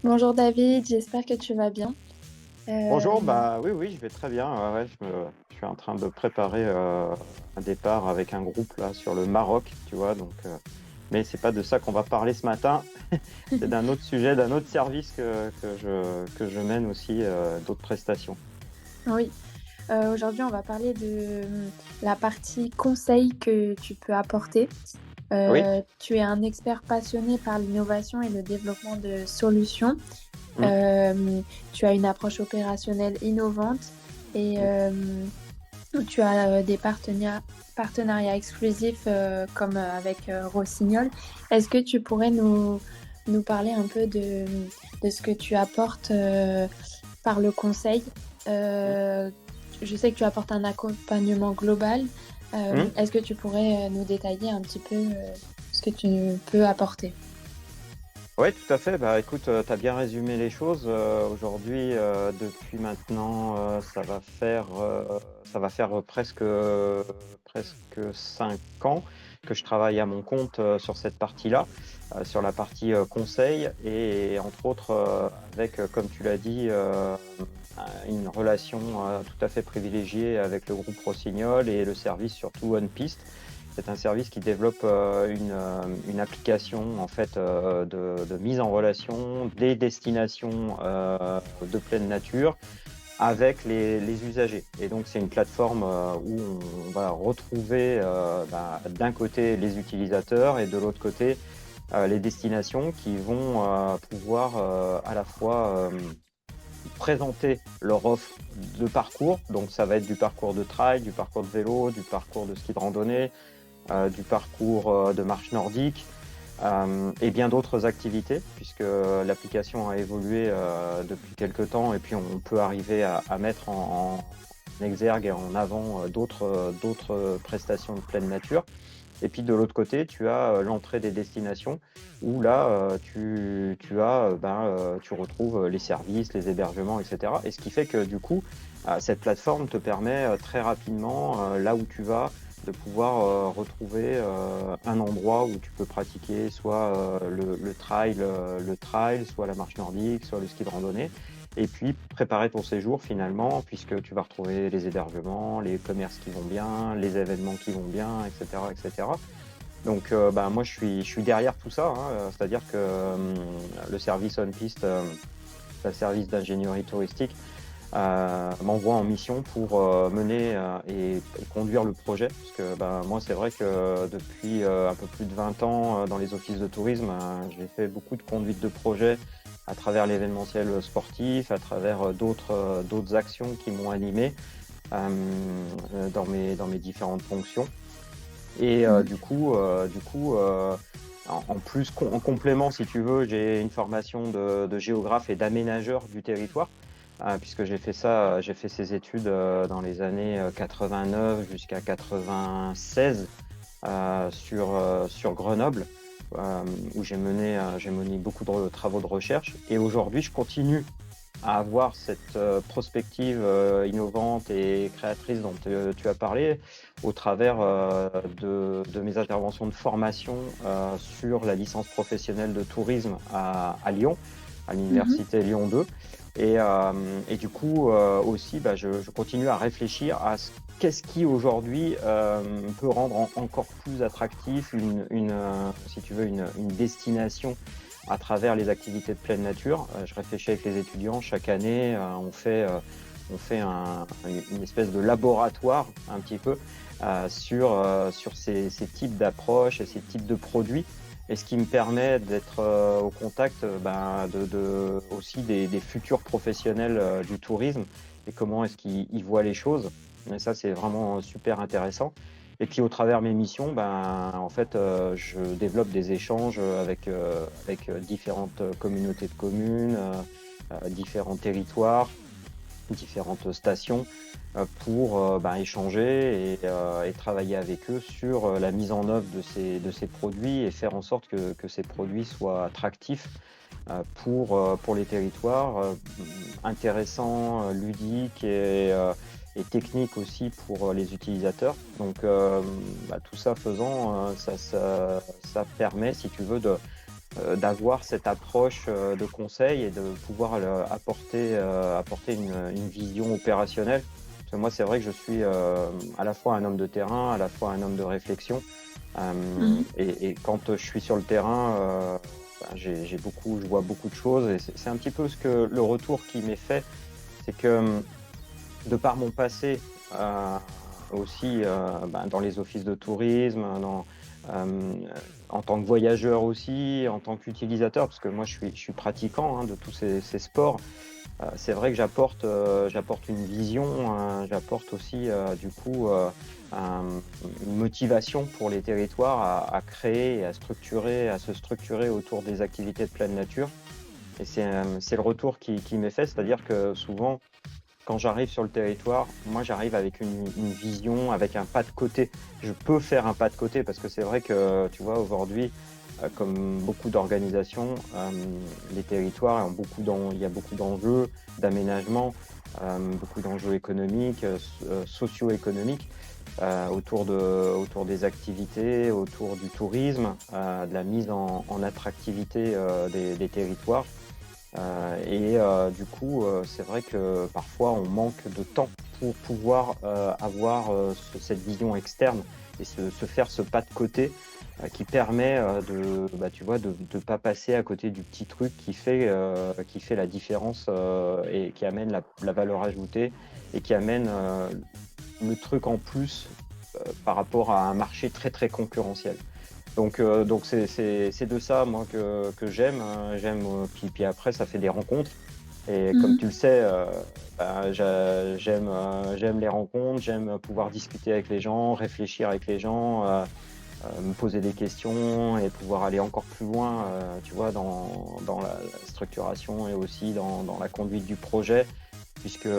Bonjour David, j'espère que tu vas bien. Bonjour, Euh, bah oui, oui, je vais très bien. Ouais, je suis en train de préparer un départ avec un groupe là sur le Maroc, tu vois. Mais c'est pas de ça qu'on va parler ce matin. C'est d'un autre sujet, d'un autre service que je mène aussi, d'autres prestations. oui, aujourd'hui on va parler de la partie conseil que tu peux apporter. Oui. Tu es un expert passionné par l'innovation et le développement de solutions. Mm, Euh, Tu as une approche opérationnelle innovante et mm. tu as des partenariats exclusifs comme avec Rossignol. Est-ce que tu pourrais nous parler un peu de ce que tu apportes par le conseil? Mm. Euh, je sais que tu apportes un accompagnement global. Mm. Est-ce que tu pourrais nous détailler un petit peu ce que tu peux apporter? Ouais, tout à fait. Bah écoute, tu as bien résumé les choses. Aujourd'hui, depuis maintenant, ça va faire presque 5 ans que je travaille à mon compte sur cette partie-là, sur la partie conseil et entre autres avec, comme tu l'as dit, une relation tout à fait privilégiée avec le groupe Rossignol et le service surtout OnePiste. C'est un service qui développe une application en fait de mise en relation des destinations de pleine nature avec les usagers. Et donc c'est une plateforme où on va retrouver d'un côté les utilisateurs et de l'autre côté les destinations qui vont pouvoir à la fois présenter leur offre de parcours. Donc ça va être du parcours de trail, du parcours de vélo, du parcours de ski de randonnée, du parcours de marche nordique et bien d'autres activités, puisque l'application a évolué depuis quelques temps et puis on peut arriver à mettre en exergue et en avant d'autres prestations de pleine nature. Et puis de l'autre côté, tu as l'entrée des destinations où là, tu retrouves les services, les hébergements, etc. Et ce qui fait que du coup, cette plateforme te permet très rapidement, là où tu vas, de pouvoir retrouver un endroit où tu peux pratiquer soit le trail, soit la marche nordique, soit le ski de randonnée. Et puis préparer ton séjour finalement, puisque tu vas retrouver les hébergements, les commerces qui vont bien, les événements qui vont bien, etc., etc. Donc, moi, je suis derrière tout ça, hein, c'est-à-dire que le service on-piste, le service d'ingénierie touristique, m'envoie en mission pour mener et conduire le projet. Parce que moi, c'est vrai que depuis un peu plus de 20 ans dans les offices de tourisme, j'ai fait beaucoup de conduite de projet à travers l'événementiel sportif, à travers d'autres actions qui m'ont animé dans mes différentes fonctions. Et Mhm. en plus, en complément, si tu veux, j'ai une formation de géographe et d'aménageur du territoire, puisque j'ai fait ces études dans les années 89 jusqu'à 96 sur Grenoble, où j'ai mené beaucoup de travaux de recherche. Et aujourd'hui, je continue à avoir cette prospective innovante et créatrice dont tu as parlé au travers de mes interventions de formation sur la licence professionnelle de tourisme à Lyon, à Mhm. l'université Lyon 2. Et du coup, aussi, je continue à réfléchir à qu'est-ce qui aujourd'hui peut rendre encore plus attractif si tu veux, une destination à travers les activités de pleine nature. Je réfléchis avec les étudiants chaque année, on fait une espèce de laboratoire un petit peu sur ces types d'approches et ces types de produits. Et ce qui me permet d'être au contact aussi des futurs professionnels du tourisme et comment est-ce qu'ils voient les choses. Et ça, c'est vraiment super intéressant. Et puis au travers de mes missions, en fait, je développe des échanges avec différentes communautés de communes, différents territoires, différentes stations pour échanger et travailler avec eux sur la mise en œuvre de ces produits et faire en sorte que ces produits soient attractifs pour les territoires, intéressants, ludiques et techniques aussi pour les utilisateurs. Donc tout ça faisant, ça permet, si tu veux, d'avoir cette approche de conseil et de pouvoir apporter une vision opérationnelle. Parce que moi, c'est vrai que je suis à la fois un homme de terrain, à la fois un homme de réflexion. Mhm. Et quand je suis sur le terrain, je vois beaucoup de choses. Et c'est un petit peu le retour qui m'est fait, c'est que de par mon passé, aussi dans les offices de tourisme, euh, en tant que voyageur aussi, en tant qu'utilisateur, parce que moi je suis pratiquant de tous ces sports. C'est vrai que j'apporte une vision, j'apporte aussi du coup une motivation pour les territoires à créer et à se structurer autour des activités de pleine nature. Et c'est le retour qui m'est fait, c'est-à-dire que souvent, quand j'arrive sur le territoire, moi j'arrive avec une vision, avec un pas de côté. Je peux faire un pas de côté parce que c'est vrai que, tu vois, aujourd'hui, comme beaucoup d'organisations, les territoires il y a beaucoup d'enjeux d'aménagement, beaucoup d'enjeux économiques, socio-économiques autour des activités, autour du tourisme, de la mise en attractivité des territoires. Du coup, c'est vrai que parfois on manque de temps pour pouvoir avoir cette vision externe et se faire ce pas de côté qui permet tu vois, de pas passer à côté du petit truc qui fait la différence et qui amène la valeur ajoutée et qui amène le truc en plus par rapport à un marché très très concurrentiel. Donc c'est de ça moi que j'aime. J'aime puis après ça fait des rencontres et comme tu Mhm. le sais, j'aime les rencontres, j'aime pouvoir discuter avec les gens, réfléchir avec les gens, me poser des questions et pouvoir aller encore plus loin, tu vois, dans la structuration et aussi dans la conduite du projet, puisque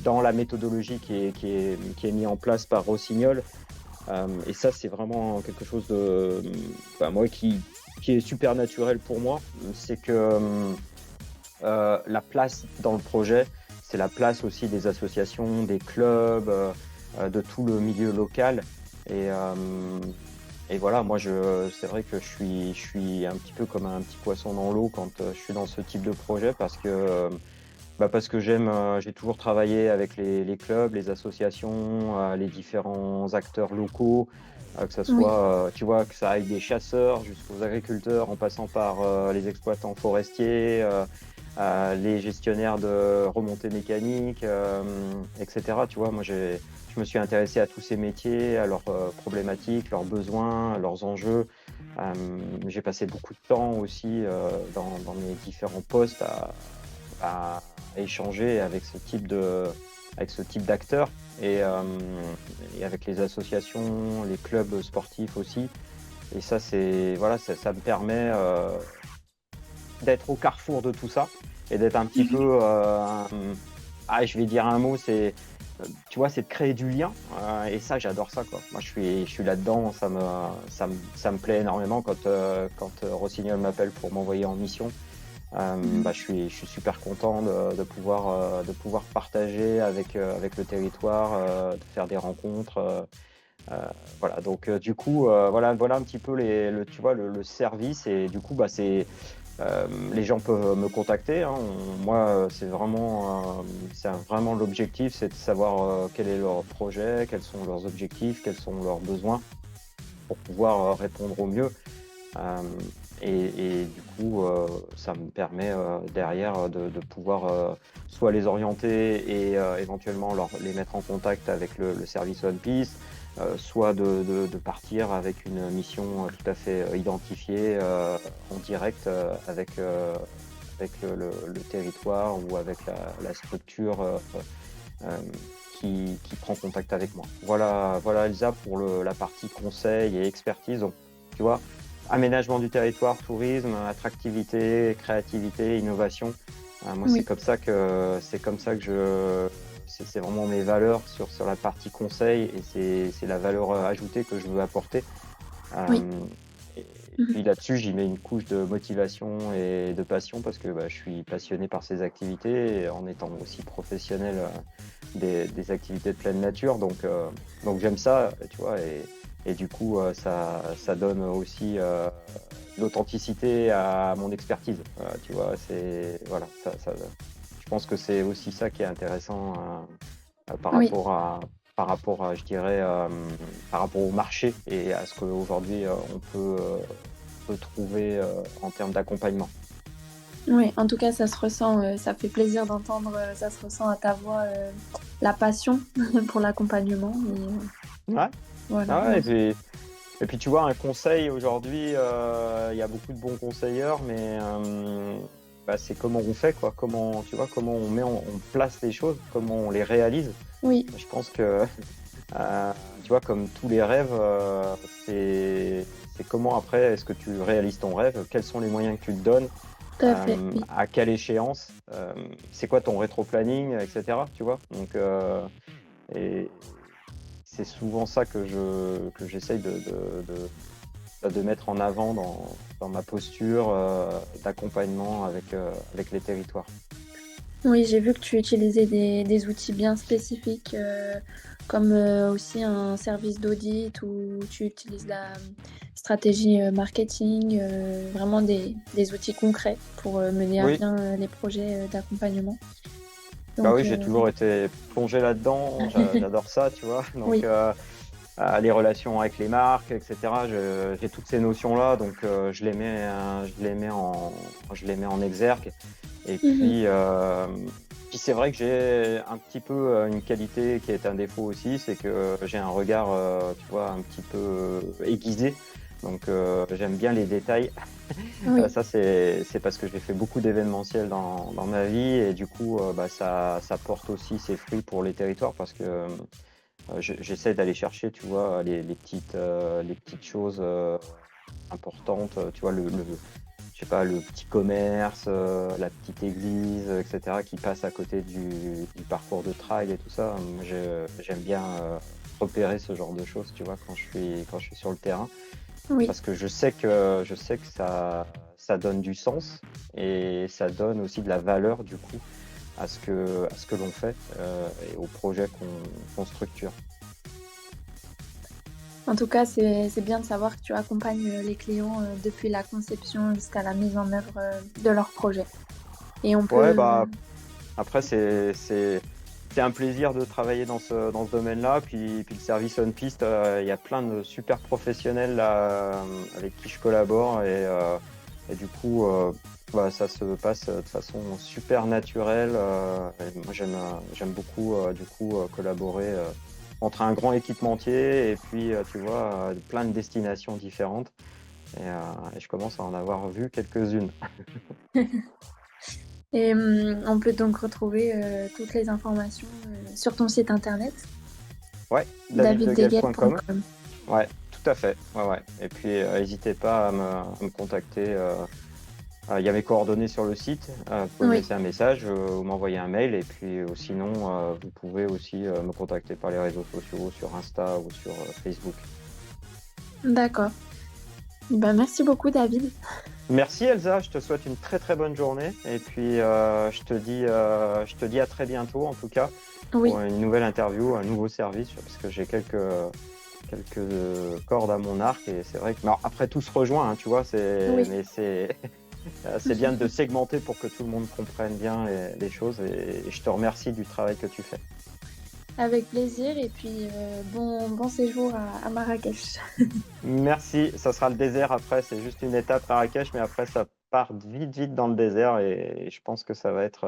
dans la méthodologie qui est mise en place par Rossignol, et ça, c'est vraiment quelque chose moi, qui est super naturel pour moi. C'est que la place dans le projet, c'est la place aussi des associations, des clubs, de tout le milieu local. Et, euh, et voilà, c'est vrai que je suis un petit peu comme un petit poisson dans l'eau quand je suis dans ce type de projet parce que j'ai toujours travaillé avec les clubs, les associations, les différents acteurs locaux, que ça Oui. soit, tu vois, que ça aille des chasseurs jusqu'aux agriculteurs, en passant par les exploitants forestiers, les gestionnaires de remontées mécaniques, etc. Tu vois, je me suis intéressé à tous ces métiers, à leurs problématiques, leurs besoins, leurs enjeux. J'ai passé beaucoup de temps aussi dans mes différents postes à échanger avec ce type d'acteurs et avec les associations, les clubs sportifs aussi. Et ça, ça me permet d'être au carrefour de tout ça et d'être un petit peu, je vais dire un mot, tu vois, c'est de créer du lien. Et ça, j'adore ça, quoi. Moi, je suis là-dedans. Ça me plaît énormément quand Rossignol m'appelle pour m'envoyer en mission. Mhm. Je suis super content de pouvoir partager avec le territoire, de faire des rencontres. Voilà, donc du coup, voilà un petit peu tu vois, le service. Et du coup, les gens peuvent me contacter. Moi, c'est vraiment l'objectif, c'est de savoir quel est leur projet, quels sont leurs objectifs, quels sont leurs besoins pour pouvoir répondre au mieux. Euh, et du coup, ça me permet derrière de pouvoir soit les orienter et éventuellement les mettre en contact avec le service One Piece, soit de partir avec une mission tout à fait identifiée en direct avec le territoire ou avec la structure euh, qui prend contact avec moi. Voilà Elsa pour la partie conseil et expertise. Donc, tu vois, aménagement du territoire, tourisme, attractivité, créativité, innovation. Moi, Oui. c'est comme ça que c'est vraiment mes valeurs sur la partie conseil et c'est la valeur ajoutée que je veux apporter. Oui. Euh, et Mhm. puis là-dessus, j'y mets une couche de motivation et de passion parce que je suis passionné par ces activités et en étant aussi professionnel des activités de pleine nature. Donc j'aime ça, tu vois, et du coup, ça donne aussi l'authenticité à mon expertise. Tu vois, voilà, je pense que c'est aussi ça qui est intéressant par Oui, rapport à, je dirais, par rapport au marché et à ce qu'aujourd'hui on peut trouver en termes d'accompagnement. oui, en tout cas, ça se ressent, ça fait plaisir d'entendre, ça se ressent à ta voix, la passion pour l'accompagnement. Ouais, Voilà, ah ouais, non. et puis tu vois, un conseil aujourd'hui, il y a beaucoup de bons conseilleurs, mais bah, c'est comment on fait, quoi. Comment, tu vois, comment on place les choses, comment on les réalise. Oui, Je pense que, euh, tu vois, comme tous les rêves, c'est comment après, est-ce que tu réalises ton rêve, quels sont les moyens que tu te donnes, tout à fait, oui. à quelle échéance, c'est quoi ton rétro-planning, etc. Tu vois. Donc, et c'est souvent ça que j'essaye de mettre en avant dans ma posture d'accompagnement avec les territoires. Oui, j'ai vu que tu utilisais des outils bien spécifiques, comme aussi un service d'audit où tu utilises la stratégie marketing, vraiment des outils concrets pour mener à Oui, bien les projets d'accompagnement. bah oui, Donc, j'ai toujours été plongé là-dedans, j'adore ça, tu vois. Donc, oui. les relations avec les marques, etc. J'ai toutes ces notions-là, donc je les mets en exergue. Et Mhm. puis c'est vrai que j'ai un petit peu une qualité qui est un défaut aussi, c'est que j'ai un regard, tu vois, un petit peu aiguisé. Donc j'aime bien les détails. Oui. Ça, c'est parce que j'ai fait beaucoup d'événementiels dans ma vie et du coup, bah, ça porte aussi ses fruits pour les territoires parce que j'essaie d'aller chercher, tu vois, les petites choses importantes, tu vois, je sais pas, le petit commerce, la petite église, etc., qui passe à côté du parcours de trail et tout ça. Moi, j'aime bien repérer ce genre de choses, tu vois, quand je suis sur le terrain, Oui. parce que je sais que ça donne du sens et ça donne aussi de la valeur, du coup, à ce que l'on fait et au projet qu'on structure. En tout cas, c'est bien de savoir que tu accompagnes les clients depuis la conception jusqu'à la mise en œuvre de leur projet. Et on Ouais, peut, bah après c'est un plaisir de travailler dans ce domaine-là. Puis le service on-piste, il y a plein de super professionnels là, avec qui je collabore et du coup bah, ça se passe de façon super naturelle. Et moi j'aime beaucoup du coup collaborer entre un grand équipementier et puis tu vois plein de destinations différentes et je commence à en avoir vu quelques-unes. et on peut donc retrouver toutes les informations sur ton site internet Ouais, daviddeguel.com. daviddeguel.com. Ouais, tout à fait. Ouais, ouais. Et puis, n'hésitez pas à me contacter. Il y a mes coordonnées sur le site. Vous pouvez me Oui, laisser un message ou m'envoyer un mail. Et puis, sinon, vous pouvez aussi me contacter par les réseaux sociaux, sur Insta ou sur Facebook. d'accord. Ben, merci beaucoup, David. Merci Elsa, je te souhaite une très très bonne journée. Et puis, je te dis à très bientôt, en tout cas, pour Oui, une nouvelle interview, un nouveau service, parce que j'ai quelques cordes à mon arc et c'est vrai que alors, après tout se rejoint, hein, tu vois, oui, mais c'est bien de segmenter pour que tout le monde comprenne bien les choses et je te remercie du travail que tu fais. avec plaisir. Et puis, bon séjour à Marrakech. Merci, ça sera le désert après, c'est juste une étape Marrakech, mais après ça part vite vite dans le désert et je pense que ça va être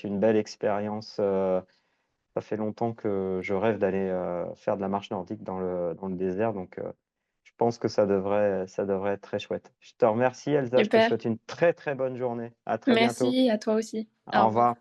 une belle expérience. Ça fait longtemps que je rêve d'aller faire de la marche nordique dans le désert, donc je pense que ça devrait être très chouette. Je te remercie, Elsa. Je te Super. souhaite une très très bonne journée. À très bientôt. Merci à toi aussi. Au Au revoir. revoir.